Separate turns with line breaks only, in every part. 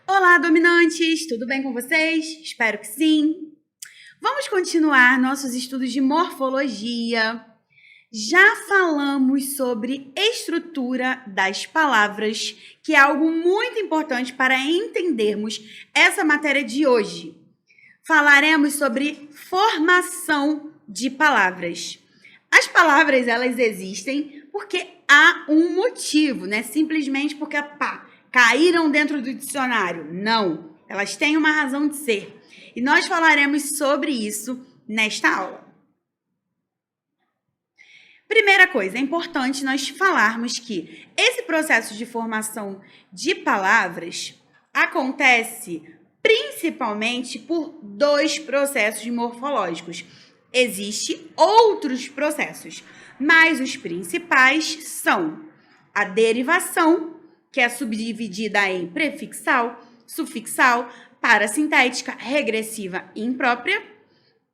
Olá, dominantes! Tudo bem com vocês? Espero que sim! Vamos continuar nossos estudos de morfologia. Já falamos sobre estrutura das palavras, que é algo muito importante para entendermos essa matéria de hoje. Falaremos sobre formação de palavras. As palavras, elas existem porque há um motivo, né? Simplesmente porque caíram dentro do dicionário. Não, elas têm uma razão de ser. E nós falaremos sobre isso nesta aula. Primeira coisa, é importante nós falarmos que esse processo de formação de palavras acontece principalmente por dois processos morfológicos. Existem outros processos, mas os principais são a derivação, que é subdividida em prefixal, sufixal, parasintética, regressiva e imprópria,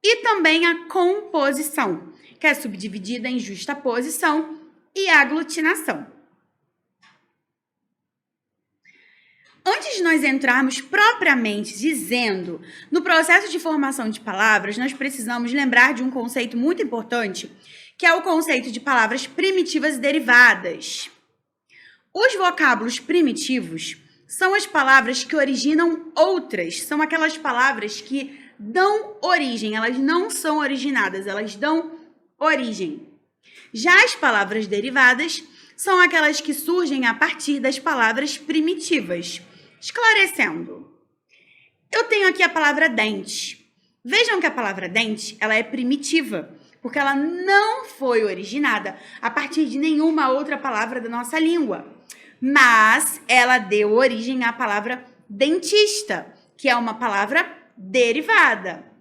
e também a composição, que é subdividida em justaposição e aglutinação. Antes de nós entrarmos propriamente dizendo no processo de formação de palavras, nós precisamos lembrar de um conceito muito importante, que é o conceito de palavras primitivas e derivadas. Os vocábulos primitivos são as palavras que originam outras, são aquelas palavras que dão origem, elas não são originadas, elas dão origem. Já as palavras derivadas são aquelas que surgem a partir das palavras primitivas. Esclarecendo, eu tenho aqui a palavra dente. Vejam que a palavra dente, ela é primitiva, porque ela não foi originada a partir de nenhuma outra palavra da nossa língua. Mas ela deu origem à palavra dentista, que é uma palavra derivada.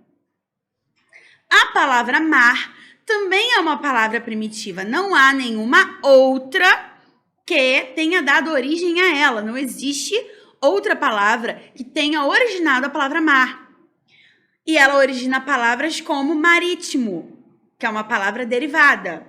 A palavra mar também é uma palavra primitiva. Não há nenhuma outra que tenha dado origem a ela. Não existe outra palavra que tenha originado a palavra mar. E ela origina palavras como marítimo, que é uma palavra derivada.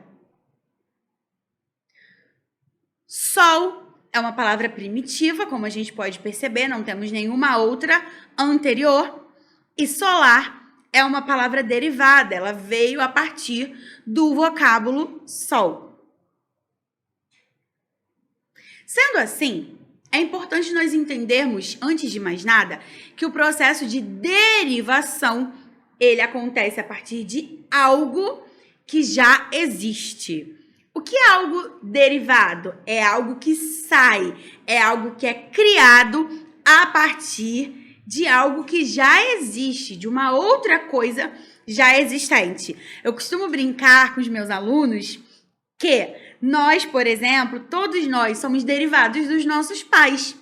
Sol é uma palavra primitiva, como a gente pode perceber, não temos nenhuma outra anterior. E solar é uma palavra derivada, ela veio a partir do vocábulo sol. Sendo assim, é importante nós entendermos, antes de mais nada, que o processo de derivação, ele acontece a partir de algo que já existe. O que é algo derivado? É algo que sai, é algo que é criado a partir de algo que já existe, de uma outra coisa já existente. Eu costumo brincar com os meus alunos que nós, por exemplo, todos nós somos derivados dos nossos pais.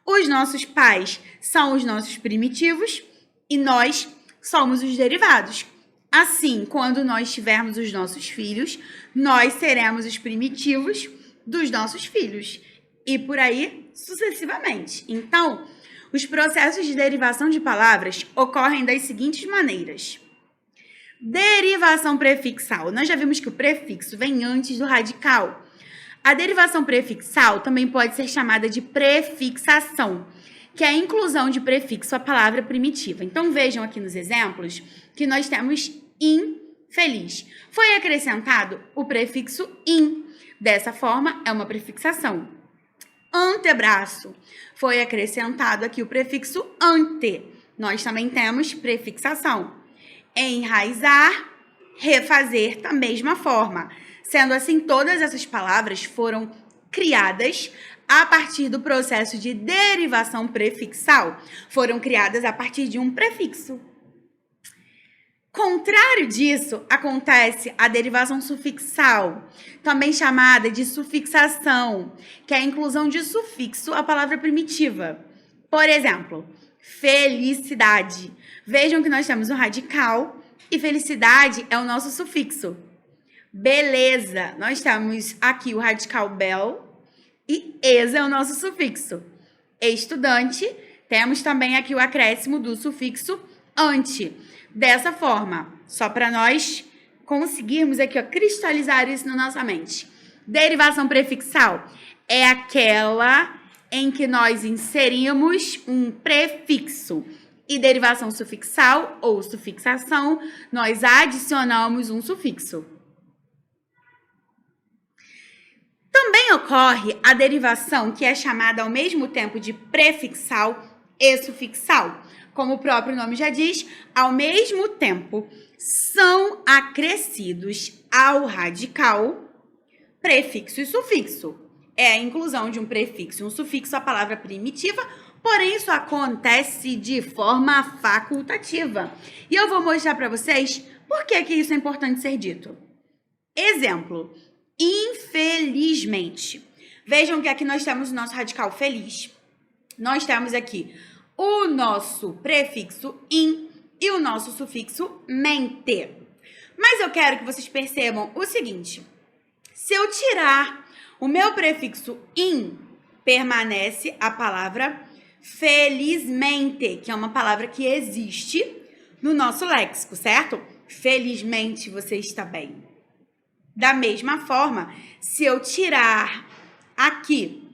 Os nossos pais são os nossos primitivos e nós somos os derivados. Assim, quando nós tivermos os nossos filhos, nós seremos os primitivos dos nossos filhos. E por aí sucessivamente. Então, os processos de derivação de palavras ocorrem das seguintes maneiras. Derivação prefixal. Nós já vimos que o prefixo vem antes do radical. A derivação prefixal também pode ser chamada de prefixação, que é a inclusão de prefixo à palavra primitiva. Então, vejam aqui nos exemplos que nós temos infeliz. Foi acrescentado o prefixo in. Dessa forma, é uma prefixação. Antebraço. Foi acrescentado aqui o prefixo ante. Nós também temos prefixação. Enraizar, refazer da mesma forma. Sendo assim, todas essas palavras foram criadas a partir do processo de derivação prefixal. Foram criadas a partir de um prefixo. Contrário disso, acontece a derivação sufixal, também chamada de sufixação, que é a inclusão de sufixo à palavra primitiva. Por exemplo, felicidade. Vejam que nós temos o radical e felicidade é o nosso sufixo. Beleza, nós temos aqui o radical bel e esa é o nosso sufixo. Estudante, temos também aqui o acréscimo do sufixo ante. Dessa forma, só para nós conseguirmos aqui, cristalizar isso na nossa mente. Derivação prefixal é aquela em que nós inserimos um prefixo. E derivação sufixal ou sufixação, nós adicionamos um sufixo. Também ocorre a derivação que é chamada ao mesmo tempo de prefixal e sufixal. Como o próprio nome já diz, ao mesmo tempo são acrescidos ao radical prefixo e sufixo. É a inclusão de um prefixo e um sufixo à palavra primitiva, porém isso acontece de forma facultativa. E eu vou mostrar para vocês por que isso é importante ser dito. Exemplo, infelizmente. Vejam que aqui nós temos o nosso radical feliz. Nós temos aqui o nosso prefixo in e o nosso sufixo mente. Mas eu quero que vocês percebam o seguinte. Se eu tirar o meu prefixo in, permanece a palavra felizmente, que é uma palavra que existe no nosso léxico, certo? Felizmente você está bem. Da mesma forma, se eu tirar aqui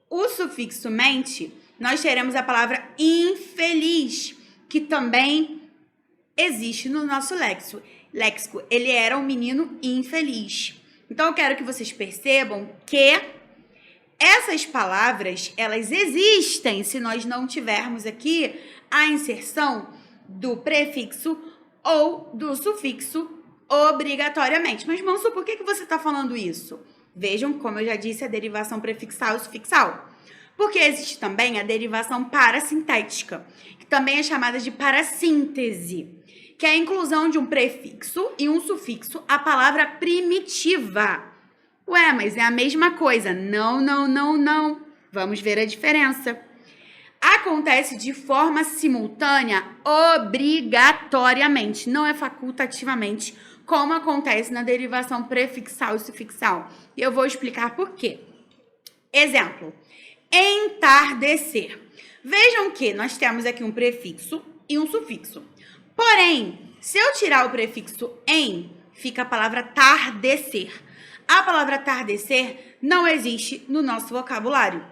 o sufixo mente, nós teremos a palavra infeliz, que também existe no nosso léxico. Ele era um menino infeliz. Então, eu quero que vocês percebam que essas palavras, elas existem se nós não tivermos aqui a inserção do prefixo ou do sufixo obrigatoriamente. Mas, Manso, por que você está falando isso? Vejam, como eu já disse, a derivação prefixal e sufixal. Porque existe também a derivação parasintética, que também é chamada de parassíntese, que é a inclusão de um prefixo e um sufixo à palavra primitiva. Ué, mas é a mesma coisa. Não, não, não, não. Vamos ver a diferença. Acontece de forma simultânea, obrigatoriamente, não é facultativamente, como acontece na derivação prefixal e sufixal. E eu vou explicar por quê. Exemplo, entardecer. Vejam que nós temos aqui um prefixo e um sufixo. Porém, se eu tirar o prefixo em, fica a palavra tardecer. A palavra tardecer não existe no nosso vocabulário.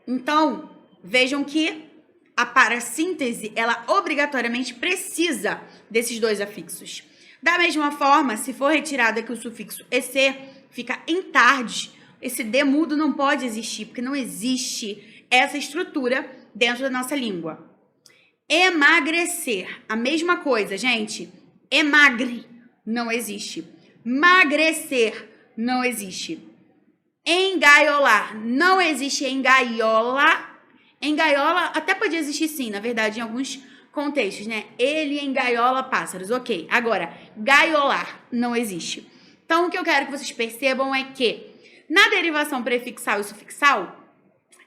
Então, vejam que a parassíntese, ela obrigatoriamente precisa desses dois afixos. Da mesma forma, se for retirado aqui o sufixo ec, fica entardes. Esse D mudo não pode existir, porque não existe essa estrutura dentro da nossa língua. Emagrecer, a mesma coisa, gente. Emagre, não existe. Magrecer, não existe. Engaiolar, não existe engaiola. Engaiola até pode existir sim, na verdade, em alguns contextos, né? Ele engaiola pássaros, ok. Agora, gaiolar, não existe. Então, o que eu quero que vocês percebam é que na derivação prefixal e sufixal,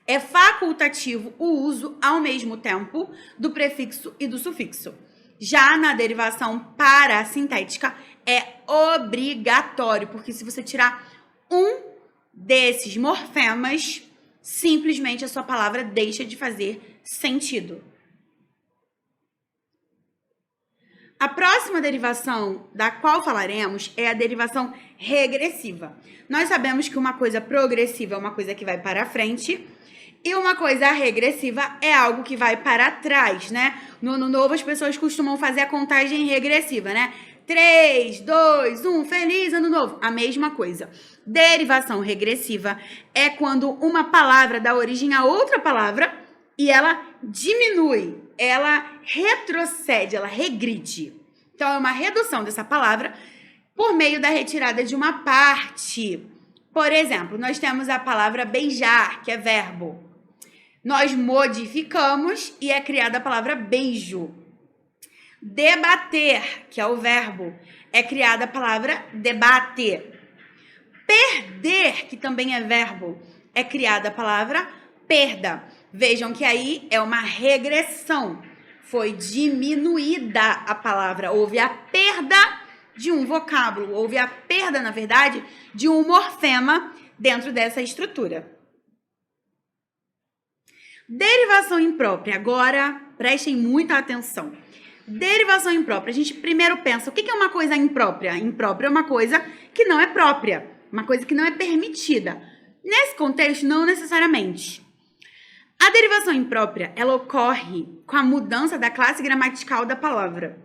é facultativo o uso ao mesmo tempo do prefixo e do sufixo. Já na derivação parasintética, é obrigatório, porque se você tirar um desses morfemas, simplesmente a sua palavra deixa de fazer sentido. A próxima derivação da qual falaremos é a derivação regressiva. Nós sabemos que uma coisa progressiva é uma coisa que vai para frente e uma coisa regressiva é algo que vai para trás, né? No Ano Novo as pessoas costumam fazer a contagem regressiva, né? 3, 2, 1, feliz Ano Novo. A mesma coisa. Derivação regressiva é quando uma palavra dá origem a outra palavra e ela diminui, ela retrocede, ela regride. Então, é uma redução dessa palavra por meio da retirada de uma parte. Por exemplo, nós temos a palavra beijar, que é verbo. Nós modificamos e é criada a palavra beijo. Debater, que é o verbo, é criada a palavra debate. Perder, que também é verbo, é criada a palavra perda. Vejam que aí é uma regressão. Foi diminuída a palavra. Houve a perda de um vocábulo. Houve a perda, na verdade, de um morfema dentro dessa estrutura. Derivação imprópria. Agora, prestem muita atenção. Derivação imprópria. A gente primeiro pensa, o que é uma coisa imprópria? Imprópria é uma coisa que não é própria. Uma coisa que não é permitida. Nesse contexto, não necessariamente. A derivação imprópria, ela ocorre com a mudança da classe gramatical da palavra.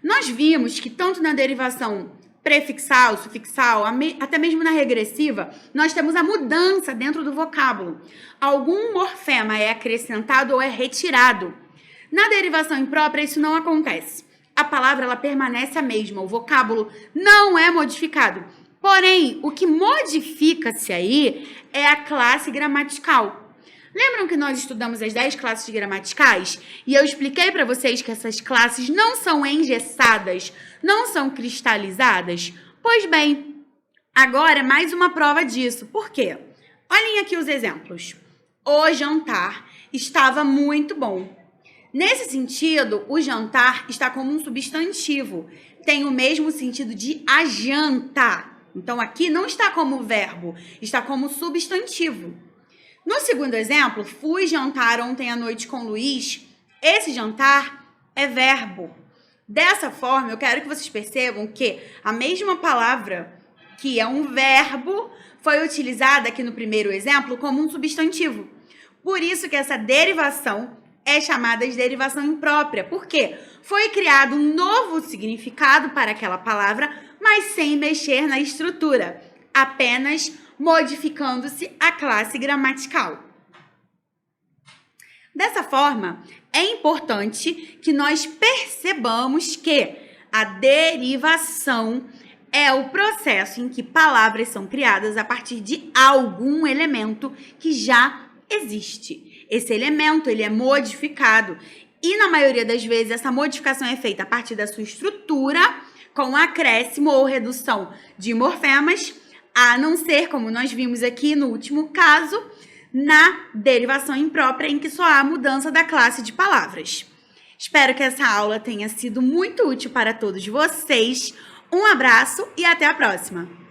Nós vimos que tanto na derivação prefixal, sufixal, até mesmo na regressiva, nós temos a mudança dentro do vocábulo. Algum morfema é acrescentado ou é retirado. Na derivação imprópria, isso não acontece. A palavra ela permanece a mesma, o vocábulo não é modificado. Porém, o que modifica-se aí é a classe gramatical. Lembram que nós estudamos as 10 classes gramaticais? E eu expliquei para vocês que essas classes não são engessadas, não são cristalizadas? Pois bem, agora é mais uma prova disso. Por quê? Olhem aqui os exemplos. O jantar estava muito bom. Nesse sentido, o jantar está como um substantivo. Tem o mesmo sentido de a janta. Então, aqui não está como verbo, está como substantivo. No segundo exemplo, fui jantar ontem à noite com o Luiz. Esse jantar é verbo. Dessa forma, eu quero que vocês percebam que a mesma palavra, que é um verbo, foi utilizada aqui no primeiro exemplo como um substantivo. Por isso que essa derivação é chamada de derivação imprópria. Por quê? Foi criado um novo significado para aquela palavra, mas sem mexer na estrutura, apenas modificando-se a classe gramatical. Dessa forma, é importante que nós percebamos que a derivação é o processo em que palavras são criadas a partir de algum elemento que já existe. Esse elemento ele é modificado e, na maioria das vezes, essa modificação é feita a partir da sua estrutura, com acréscimo ou redução de morfemas, a não ser, como nós vimos aqui no último caso, na derivação imprópria, em que só há mudança da classe de palavras. Espero que essa aula tenha sido muito útil para todos vocês. Um abraço e até a próxima!